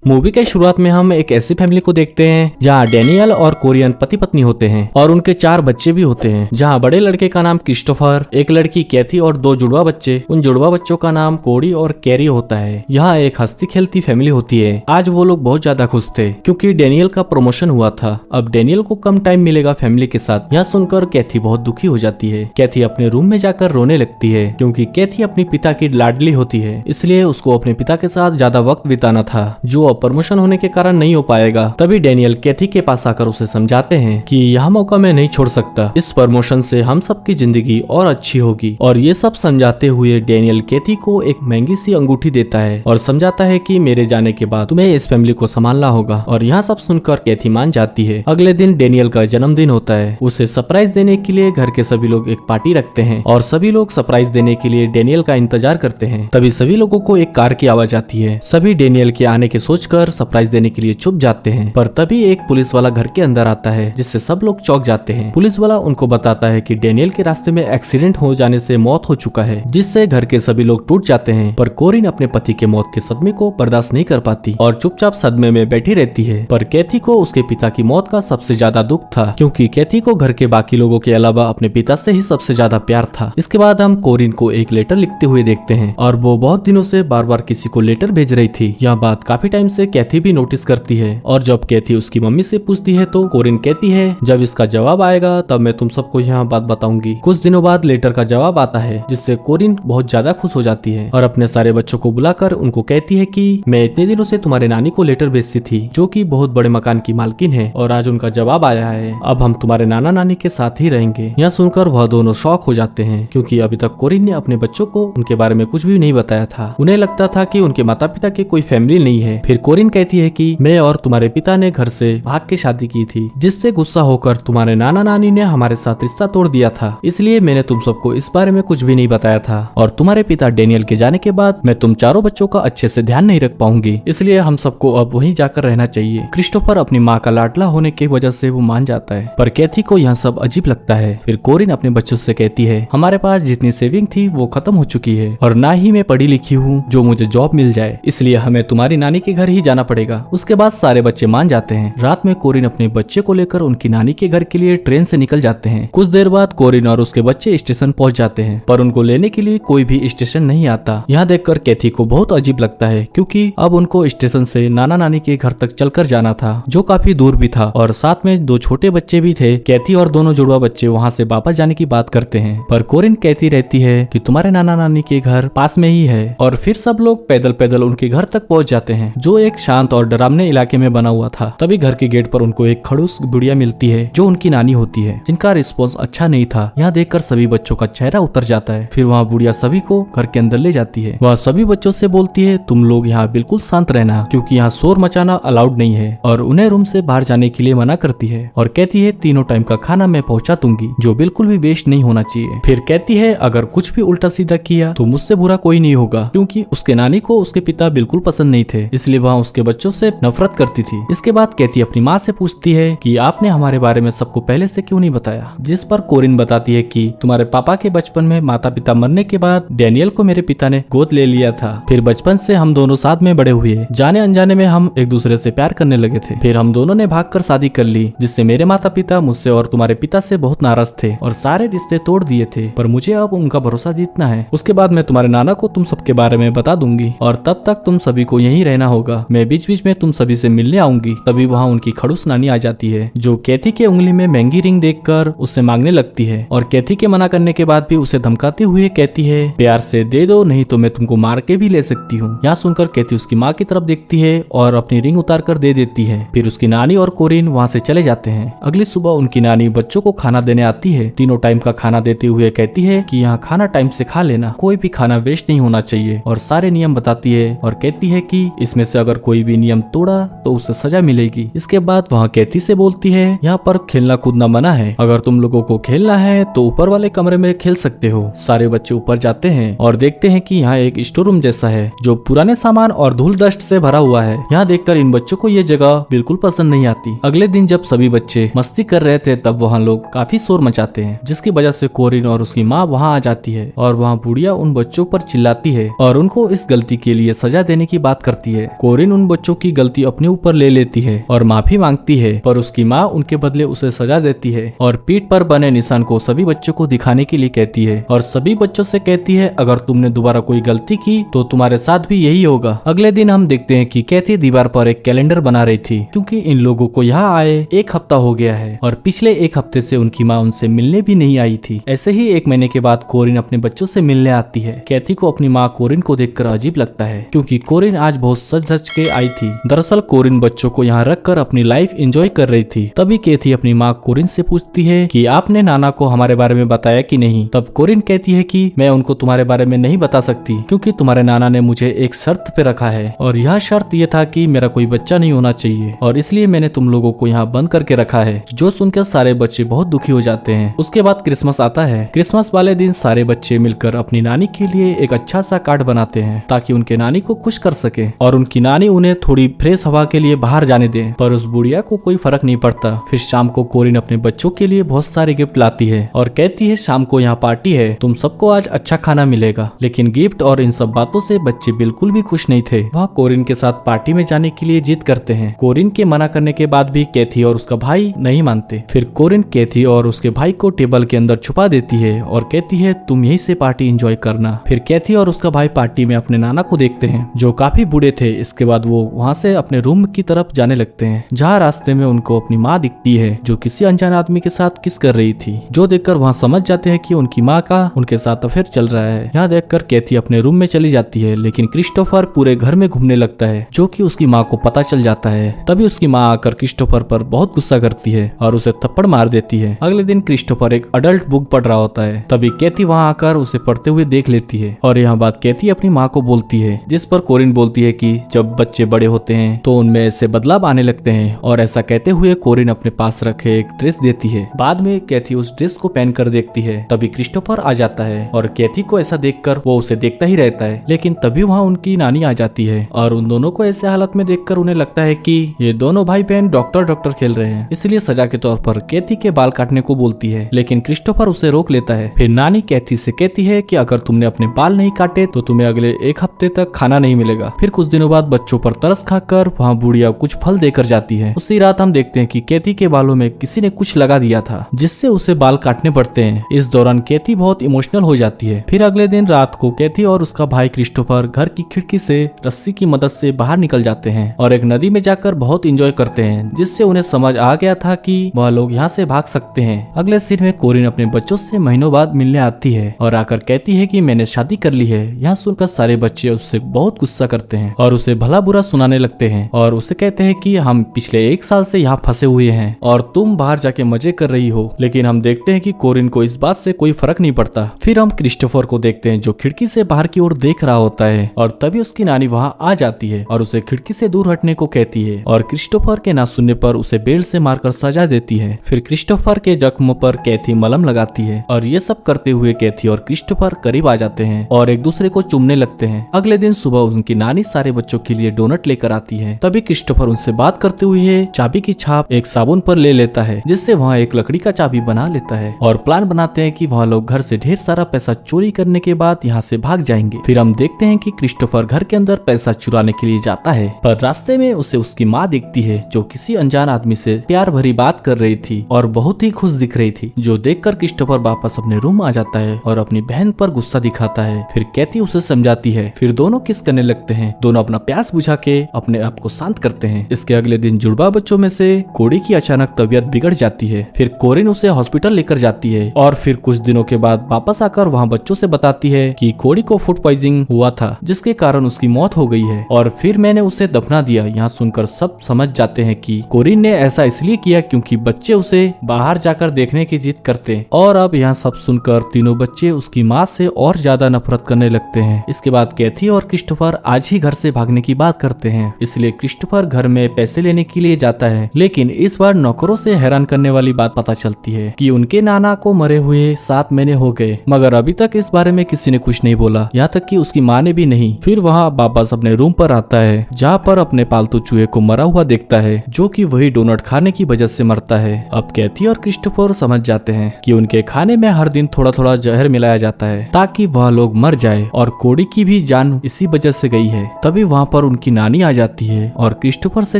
Movie के शुरुआत में हम एक ऐसी फैमिली को देखते हैं जहां डैनियल और कोरियन पति पत्नी होते हैं और उनके 4 बच्चे भी होते हैं। जहां बड़े लड़के का नाम क्रिस्टोफर, एक लड़की कैथी और 2 जुड़वा बच्चे। उन जुड़वा बच्चों का नाम कोडी और कैरी होता है। यहाँ एक हंसती खेलती फैमिली होती है। आज वो लोग बहुत ज्यादा खुश थे क्योंकि डैनियल का प्रमोशन हुआ था। अब डैनियल को कम टाइम मिलेगा फैमिली के साथ। यह सुनकर कैथी बहुत दुखी हो जाती है। कैथी अपने रूम में जाकर रोने लगती है क्योंकि कैथी अपने पिता की लाडली होती है, इसलिए उसको अपने पिता के साथ ज्यादा वक्त बिताना था जो अब प्रमोशन होने के कारण नहीं हो पाएगा। तभी डैनियल कैथी के पास आकर उसे समझाते हैं कि यह मौका मैं नहीं छोड़ सकता। इस प्रमोशन से हम सबकी जिंदगी और अच्छी होगी। और ये सब समझाते हुए डैनियल कैथी को एक महंगी सी अंगूठी देता है और समझाता है कि मेरे जाने के बाद तुम्हें इस फैमिली को संभालना होगा। और यहाँ सब सुनकर कैथी मान जाती है। अगले दिन डैनियल का जन्मदिन होता है। उसे सरप्राइज देने के लिए घर के सभी लोग एक पार्टी रखते हैं और सभी लोग सरप्राइज देने के लिए डैनियल का इंतजार करते हैं। तभी सभी लोगों को एक कार की आवाज आती है। सभी डैनियल के आने के सोचकर सरप्राइज देने के लिए चुप जाते हैं। पर तभी एक पुलिस वाला घर के अंदर आता है जिससे सब लोग चौंक जाते हैं। पुलिस वाला उनको बताता है कि डैनियल के रास्ते में एक्सीडेंट हो जाने से मौत हो चुका है, जिससे घर के सभी लोग टूट जाते हैं। पर कोरिन अपने पति के मौत के सदमे को बर्दाश्त नहीं कर पाती और चुपचाप सदमे में बैठी रहती है। पर कैथी को उसके पिता की मौत का सबसे ज्यादा दुख था क्योंकि कैथी को घर के बाकी लोगों के अलावा अपने पिता से ही सबसे ज्यादा प्यार था। इसके बाद हम कोरिन को एक लेटर लिखते हुए देखते हैं और वो बहुत दिनों से बार बार किसी को लेटर भेज रही थी। यह बात काफी टाइम से कैथी भी नोटिस करती है और जब कैथी उसकी मम्मी से पूछती है तो कोरिन कहती है जब इसका जवाब आएगा तब मैं तुम सबको यहाँ बात बताऊंगी। कुछ दिनों बाद लेटर का जवाब आता है जिससे कोरिन बहुत ज्यादा खुश हो जाती है और अपने सारे बच्चों को बुलाकर उनको कहती है कि मैं इतने दिनों से तुम्हारे नानी को लेटर भेजती थी जो कि बहुत बड़े मकान की मालकिन है और आज उनका जवाब आया है। अब हम तुम्हारे नाना नानी के साथ ही रहेंगे। यह सुनकर वह दोनों शॉक हो जाते हैं क्योंकि अभी तक कोरिन ने अपने बच्चों को उनके बारे में कुछ भी नहीं बताया था। उन्हें लगता था कि उनके माता पिता की कोई फैमिली नहीं है। फिर कोरिन कहती है कि मैं और तुम्हारे पिता ने घर से भाग के शादी की थी, जिससे गुस्सा होकर तुम्हारे नाना नानी ने हमारे साथ रिश्ता तोड़ दिया था, इसलिए मैंने तुम सबको इस बारे में कुछ भी नहीं बताया था। और तुम्हारे पिता डैनियल के जाने के बाद मैं तुम चारों बच्चों का अच्छे से ध्यान नहीं रख पाऊंगी, इसलिए हम सबको अब वहीं जाकर रहना चाहिए। क्रिस्टोफर अपनी माँ का लाडला होने की वजह से वो मान जाता है, पर कैथी को यह सब अजीब लगता है। फिर कोरिन अपने बच्चों से कहती है हमारे पास जितनी सेविंग थी वो खत्म हो चुकी है और ना ही मैं पढ़ी लिखी हूँ जो मुझे जॉब मिल जाए, इसलिए हमें तुम्हारी नानी के घर ही जाना पड़ेगा। उसके बाद सारे बच्चे मान जाते हैं। रात में कोरिन अपने बच्चे को लेकर उनकी नानी के घर के लिए ट्रेन से निकल जाते हैं। कुछ देर बाद कोरिन और उसके बच्चे स्टेशन पहुंच जाते हैं पर उनको लेने के लिए कोई भी स्टेशन नहीं आता। यहाँ देखकर कैथी को बहुत अजीब लगता है क्योंकि अब उनको स्टेशन से नाना नानी के घर तक चलकर जाना था जो काफी दूर भी था और साथ में 2 छोटे बच्चे भी थे। कैथी और दोनों जुड़वा बच्चे वहाँ से वापस जाने की बात करते हैं पर कोरिन कहती रहती है कि तुम्हारे नाना नानी के घर पास में ही है। और फिर सब लोग पैदल पैदल उनके घर तक पहुँच जाते हैं जो एक शांत और डरावने इलाके में बना हुआ था। तभी घर के गेट पर उनको एक खड़ूस बुढ़िया मिलती है जो उनकी नानी होती है, जिनका रिस्पॉन्स अच्छा नहीं था। यहाँ देखकर सभी बच्चों का चेहरा उतर जाता है। फिर वहाँ बुढ़िया सभी को घर के अंदर ले जाती है। वह सभी बच्चों से बोलती है तुम लोग यहाँ बिल्कुल शांत रहना क्योंकि यहाँ शोर मचाना अलाउड नहीं है और उन्हें रूम से बाहर जाने के लिए मना करती है और कहती है 3 टाइम का खाना मैं पहुँचा दूंगी जो बिल्कुल भी वेस्ट नहीं होना चाहिए। फिर कहती है अगर कुछ भी उल्टा सीधा किया तो मुझसे बुरा कोई नहीं होगा क्योंकि उसके नानी को उसके पिता बिल्कुल पसंद नहीं थे, इसलिए वह उसके बच्चों से नफरत करती थी। इसके बाद कैथी अपनी माँ से पूछती है कि आपने हमारे बारे में सबको पहले से क्यों नहीं बताया, जिस पर कोरिन बताती है कि तुम्हारे पापा के बचपन में माता पिता मरने के बाद डैनियल को मेरे पिता ने गोद ले लिया था। फिर बचपन से हम दोनों साथ में बड़े हुए, जाने अनजाने में हम एक दूसरे से प्यार करने लगे थे। फिर हम दोनों ने भागकर शादी कर ली जिससे मेरे माता पिता मुझसे और तुम्हारे पिता से बहुत नाराज थे और सारे रिश्ते तोड़ दिए थे, पर मुझे अब उनका भरोसा जीतना है। उसके बाद मैं तुम्हारे नाना को तुम सबके बारे में बता दूंगी और तब तक तुम सभी को यहीं रहना होगा। मैं बीच बीच में तुम सभी से मिलने आऊंगी। तभी वहाँ उनकी खड़ूस नानी आ जाती है जो कैथी के उंगली में महंगी रिंग देखकर उससे मांगने लगती है और कैथी के मना करने के बाद भी उसे धमकाते हुए कहती है प्यार से दे दो नहीं तो मैं तुमको मार के भी ले सकती हूँ। यहाँ सुनकर कैथी उसकी माँ की तरफ देखती है और अपनी रिंग उतार कर दे देती है। फिर उसकी नानी और कोरिन वहाँ से चले जाते हैं। अगली सुबह उनकी नानी बच्चों को खाना देने आती है। 3 टाइम का खाना देते हुए कहती है कि यहाँ खाना टाइम से खा लेना, कोई भी खाना वेस्ट नहीं होना चाहिए और सारे नियम बताती है और कहती है कि इसमें से अगर कोई भी नियम तोड़ा तो उसे सजा मिलेगी। इसके बाद वहाँ कैथी से बोलती है यहाँ पर खेलना कूदना मना है, अगर तुम लोगों को खेलना है तो ऊपर वाले कमरे में खेल सकते हो। सारे बच्चे ऊपर जाते हैं और देखते हैं कि यहाँ एक स्टोर रूम जैसा है जो पुराने सामान और धूल डस्ट से भरा हुआ है। यहाँ देखकर इन बच्चों को ये जगह बिल्कुल पसंद नहीं आती। अगले दिन जब सभी बच्चे मस्ती कर रहे थे तब वहाँ लोग काफी शोर मचाते हैं जिसकी वजह से कोरिन और उसकी माँ वहाँ आ जाती है और वहाँ बुढ़िया उन बच्चों पर चिल्लाती है और उनको इस गलती के लिए सजा देने की बात करती है। कोरिन उन बच्चों की गलती अपने ऊपर ले लेती है और माफी मांगती है, पर उसकी माँ उनके बदले उसे सजा देती है और पीठ पर बने निशान को सभी बच्चों को दिखाने के लिए कहती है और सभी बच्चों से कहती है अगर तुमने दोबारा कोई गलती की तो तुम्हारे साथ भी यही होगा। अगले दिन हम देखते हैं कि कैथी दीवार पर एक कैलेंडर बना रही थी क्योंकि इन लोगों को यहाँ आए 1 हफ्ता हो गया है और पिछले 1 हफ्ते से उनकी माँ उनसे मिलने भी नहीं आई थी। ऐसे ही 1 महीने के बाद कोरिन अपने बच्चों से मिलने आती है। कैथी को अपनी माँ कोरिन को देखकर अजीब लगता है क्योंकि कोरिन आज बहुत सज धज के आई थी। दरअसल कोरिन बच्चों को यहाँ रख कर अपनी लाइफ एंजॉय कर रही थी। तभी कैथी अपनी माँ कोरिन से पूछती है कि आपने नाना को हमारे बारे में बताया कि नहीं। तब कोरिन कहती है कि मैं उनको तुम्हारे बारे में नहीं बता सकती क्योंकि तुम्हारे नाना ने मुझे एक शर्त पे रखा है और यह शर्त ये था कि मेरा कोई बच्चा नहीं होना चाहिए और इसलिए मैंने तुम लोगों को यहाँ बंद करके रखा है। जो सुनकर सारे बच्चे बहुत दुखी हो जाते हैं। उसके बाद क्रिसमस आता है। क्रिसमस वाले दिन सारे बच्चे मिलकर अपनी नानी के लिए एक अच्छा सा कार्ड बनाते हैं ताकि उनके नानी को खुश कर सके और उनकी नानी उन्हें थोड़ी फ्रेश हवा के लिए बाहर जाने दे। पर उस बुढ़िया को कोई फर्क नहीं पड़ता। फिर शाम को कोरिन अपने बच्चों के लिए बहुत सारे गिफ्ट लाती है और कहती है शाम को यहाँ पार्टी है, तुम सबको आज अच्छा खाना मिलेगा। लेकिन गिफ्ट और इन सब बातों से बच्चे बिल्कुल भी खुश नहीं थे। वह कोरिन के साथ पार्टी में जाने के लिए जिद करते हैं। कोरिन के मना करने के बाद भी कैथी और उसका भाई नहीं मानते। फिर कोरिन कैथी और उसके भाई को टेबल के अंदर छुपा देती है और कहती है तुम यहीं से पार्टी एंजॉय करना। फिर कैथी और उसका भाई पार्टी में अपने नाना को देखते हैं जो काफी बूढ़े थे। इसके बाद वो वहाँ से अपने रूम की तरफ जाने लगते हैं जहाँ रास्ते में उनको अपनी माँ दिखती है जो किसी अनजान आदमी के साथ किस कर रही थी, जो देखकर वहाँ समझ जाते हैं कि उनकी माँ का उनके साथ अफेयर चल रहा है। यहाँ देखकर कैथी अपने रूम में चली जाती है लेकिन क्रिस्टोफर पूरे घर में घूमने लगता है जो कि उसकी माँ को पता चल जाता है। तभी उसकी माँ आकर क्रिस्टोफर पर बहुत गुस्सा करती है और उसे थप्पड़ मार देती है। अगले दिन क्रिस्टोफर एक अडल्ट बुक पढ़ रहा होता है। तभी कैथी वहाँ आकर उसे पढ़ते हुए देख लेती है और यह बात कैथी अपनी माँ को बोलती है, जिस पर कोरिन बोलती है कि जब बच्चे बड़े होते हैं तो उनमें ऐसे बदलाव आने लगते हैं। और ऐसा कहते हुए कोरिन अपने पास रखे एक ड्रेस देती है। बाद में कैथी उस ड्रेस को पहन कर देखती है। तभी क्रिस्टोफर आ जाता है और कैथी को ऐसा देखकर वो उसे देखता ही रहता है। लेकिन तभी वहाँ उनकी नानी आ जाती है और उन दोनों को ऐसे हालत में देखकर उन्हें लगता है कि ये दोनों भाई बहन डॉक्टर डॉक्टर खेल रहे हैं, इसलिए सजा के तौर पर कैथी के बाल काटने को बोलती है। लेकिन क्रिस्टोफर उसे रोक लेता है। फिर नानी कैथी से कहती है कि अगर तुमने अपने बाल नहीं काटे तो तुम्हें अगले 1 हफ्ते तक खाना नहीं मिलेगा। फिर कुछ दिनों बाद बच्चों पर तरस खाकर वहाँ बुढ़िया कुछ फल देकर जाती है। उसी रात हम देखते हैं कि कैथी के बालों में किसी ने कुछ लगा दिया था जिससे उसे बाल काटने पड़ते हैं। इस दौरान कैथी बहुत इमोशनल हो जाती है। फिर अगले दिन रात को कैथी और उसका भाई क्रिस्टोफर घर की खिड़की से रस्सी की मदद से बाहर निकल जाते हैं और एक नदी में जाकर बहुत इंजॉय करते हैं, जिससे उन्हें समझ आ गया था कि वह लोग यहाँ से भाग सकते हैं। अगले सीन में कोरिन अपने बच्चों से महीनों बाद मिलने आती है और आकर कहती है कि मैंने शादी कर ली है। यहाँ सुनकर सारे बच्चे उससे बहुत गुस्सा करते हैं और उसे भला बुरा सुनाने लगते हैं और उसे कहते हैं कि हम पिछले 1 साल से यहाँ फंसे हुए हैं और तुम बाहर जाके मजे कर रही हो। लेकिन हम देखते हैं कि कोरिन को इस बात से कोई फर्क नहीं पड़ता। फिर हम क्रिस्टोफर को देखते हैं जो खिड़की से बाहर की ओर देख रहा होता है और तभी उसकी नानी वहाँ आ जाती है और उसे खिड़की से दूर हटने को कहती है और क्रिस्टोफर के ना सुनने पर उसे बेल्ट से मारकर सजा देती है। फिर क्रिस्टोफर के जख्म पर कैथी मलम लगाती है और ये सब करते हुए कैथी और क्रिस्टोफर करीब आ जाते हैं और एक दूसरे को चूमने लगते हैं। अगले दिन सुबह उनकी नानी सारे बच्चों के लिए डोनट लेकर आती है। तभी क्रिस्टोफर उनसे बात करते हुए चाबी की छाप एक साबुन पर ले लेता है, जिससे वहाँ एक लकड़ी का चाबी बना लेता है और प्लान बनाते हैं कि वहाँ लोग घर से ढेर सारा पैसा चोरी करने के बाद यहाँ से भाग जाएंगे। फिर हम देखते हैं कि क्रिस्टोफर घर के अंदर पैसा चुराने के लिए जाता है, पर रास्ते में उसे उसकी माँ दिखती है जो किसी अनजान आदमी से प्यार भरी बात कर रही थी और बहुत ही खुश दिख रही थी, जो देखकर क्रिस्टोफर वापस अपने रूम आ जाता है और अपनी बहन पर गुस्सा दिखाता है। फिर कैथी उसे समझाती है। फिर दोनों किस करने लगते हैं। दोनों अपना प्यास बुझा के अपने आप को शांत करते हैं। इसके अगले दिन जुड़वा बच्चों में से कोड़ी की अचानक तबीयत बिगड़ जाती है। फिर कोरिन उसे हॉस्पिटल लेकर जाती है और फिर कुछ दिनों के बाद वापस आकर वहाँ बच्चों से बताती है कि कोड़ी को फूड पॉइजनिंग हुआ था, जिसके कारण उसकी मौत हो गई है और फिर मैंने उसे दफना दिया। यहाँ सुनकर सब समझ जाते हैं कि कोरिन ने ऐसा इसलिए किया क्योंकि बच्चे उसे बाहर जाकर देखने की जिद करते। और अब यहाँ सब सुनकर तीनों बच्चे उसकी माँ से और ज्यादा नफरत करने लगते हैं। इसके बाद कैथी और क्रिस्टोफर आज ही घर से भागने की बात करते हैं, इसलिए क्रिस्टोफर घर में पैसे लेने के लिए जाता है। लेकिन इस बार नौकरों से हैरान करने वाली बात पता चलती है कि उनके नाना को मरे हुए 7 महीने हो गए, मगर अभी तक इस बारे में किसी ने कुछ नहीं बोला, यहाँ तक कि उसकी माँ ने भी नहीं। फिर वहाँ वापस अपने रूम पर आता है जहाँ पर अपने पालतू चूहे को मरा हुआ देखता है, जो कि वही डोनट खाने की वजह से मरता है। अब कैथी और क्रिस्टोफर समझ जाते हैं कि उनके खाने में हर दिन थोड़ा थोड़ा जहर मिलाया जाता है ताकि वह लोग मर जाए और कोड़ी की भी जान इसी वजह से गई है। तभी वहाँ पर उनकी नानी आ जाती है और क्रिस्टोफर से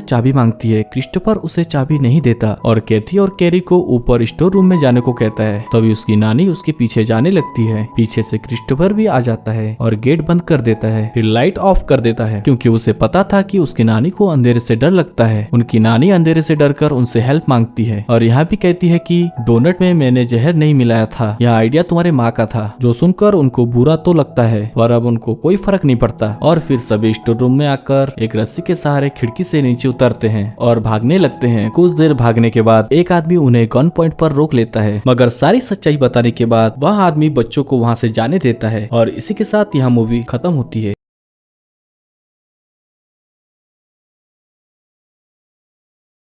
चाबी मांगती है। क्रिस्टोफर उसे चाबी नहीं देता और कैथी और कैरी को ऊपर स्टोर रूम में जाने को कहता है। तभी उसकी नानी उसके पीछे जाने लगती है। पीछे से क्रिस्टोफर भी आ जाता है और गेट बंद कर देता है, फिर लाइट ऑफ कर देता है क्योंकि उसे पता था कि उसकी नानी को अंधेरे से डर लगता है। उनकी नानी अंधेरे से डरकर उनसे हेल्प मांगती है और यहाँ भी कहती है कि डोनट में मैंने जहर नहीं मिलाया था, यह आइडिया तुम्हारे माँ का था। जो सुनकर उनको बुरा तो लगता है पर अब उनको कोई फर्क नहीं पड़ता और फिर सभी स्टोर रूम में आकर एक रस्सी के सहारे खिड़की से नीचे उतरते हैं और भागने लगते हैं। कुछ देर भागने के बाद एक आदमी उन्हें गन पॉइंट पर रोक लेता है, मगर सारी सच्चाई बताने के बाद वह आदमी बच्चों को वहाँ से जाने देता है और इसी के साथ यह मूवी खत्म होती है।